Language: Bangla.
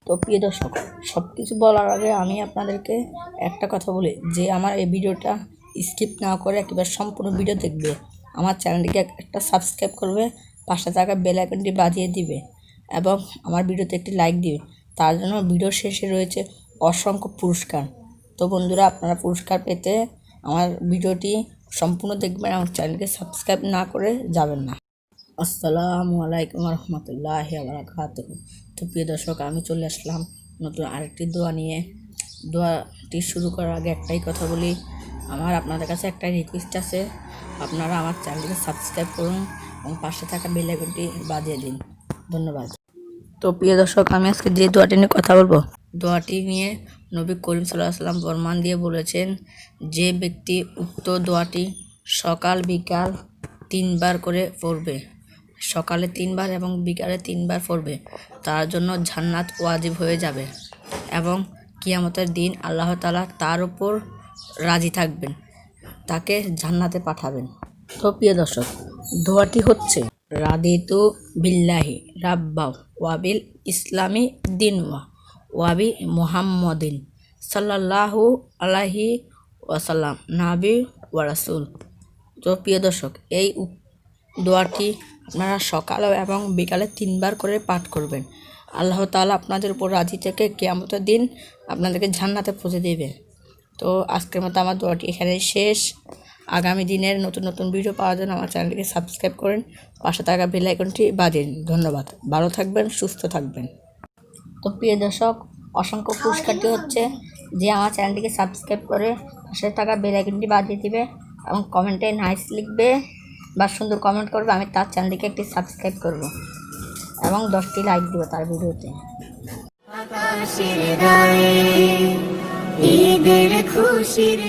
তো প্রিয় দর্শক, সব কিছু বলার আগে আমি আপনাদেরকে একটা কথা বলি যে আমার এই ভিডিওটা স্কিপ না করে একেবারে সম্পূর্ণ ভিডিও দেখবে, আমার চ্যানেলটিকে একটা সাবস্ক্রাইব করবে, পাশে থাকা বেল আইকনটি বাজিয়ে দিবে এবং আমার ভিডিওতে একটি লাইক দিবে। তার জন্য ভিডিও শেষে রয়েছে অসংখ্য পুরস্কার। তো বন্ধুরা, আপনারা পুরস্কার পেতে আমার ভিডিওটি সম্পূর্ণ দেখবেন, আমার চ্যানেলকে সাবস্ক্রাইব না করে যাবেন না। আসসালামু আলাইকুম রহমতুল্লাহি ওয়া বারাকাতুহু। তো প্রিয় দর্শক, আমি চলে আসলাম নতুন আরেকটি দোয়া নিয়ে। দোয়াটি শুরু করার আগে একটাই কথা বলি, আমার আপনাদের কাছে একটা রিকোয়েস্ট আছে, আপনারা আমার চ্যানেলকে সাবস্ক্রাইব করুন এবং পাশে থাকা বেল আইকনটি বাজিয়ে দিন। ধন্যবাদ। তো প্রিয় দর্শক, আমি আজকে যে দোয়াটি নিয়ে কথা বলবো, দোয়াটি নিয়ে নবী করিম সাল্লাল্লাহু আলাইহি ওয়াসাল্লাম ফরমান দিয়ে বলেছেন, যে ব্যক্তি উক্ত দোয়াটি সকাল বিকাল 3 বার করে পড়বে, সকালে 3 বার এবং বিকালে 3 বার পড়বে, তার জন্য জান্নাত ওয়াজিব হয়ে যাবে এবং কিয়ামতের দিন আল্লাহ তাআলা তার উপর রাজি থাকবেন, তাকে জান্নাতে পাঠাবেন। তো প্রিয় দর্শক, দোয়াটি হচ্ছে রাদিতু বিল্লাহি রাব্বা ওয়াবিল ইসলামি দিনওয়া ওয়াবি মুহাম্মদিন সাল্লাল্লাহু আলাইহি ওয়াসাল্লাম নাবি ওয়া রাসূল। তো প্রিয় দর্শক, এই দোয়াটি আপনারা সকালে এবং বিকালে 3 বার করে পাঠ করবেন। আল্লাহ তাআলা আপনাদের উপর রাজি থেকে কিয়ামতের দিন আপনাদেরকে জান্নাতে পৌঁছে দেবে। তো আজকের মতো আমার দোয়াটি এখানেই শেষ। আগামী দিনের নতুন নতুন ভিডিও পাওয়ার জন্য আমার চ্যানেলটিকে সাবস্ক্রাইব করেন, পাশে থাকা বেল আইকনটি বাজিয়ে দিন। ধন্যবাদ। ভালো থাকবেন, সুস্থ থাকবেন। তো প্রিয় দর্শক, অসংখ্য পুরস্কারটি হচ্ছে যে আমার চ্যানেলটিকে সাবস্ক্রাইব করে পাশে থাকা বেল আইকনটি বাজিয়ে দিবে এবং কমেন্টে নাইস লিখবে বা সুন্দর কমেন্ট করবে, আমি তার চ্যানেলটিকে একটি সাবস্ক্রাইব করব এবং 10টি লাইক দিব তার ভিডিওতে। আকাশের গায়ে ঈদের খুশির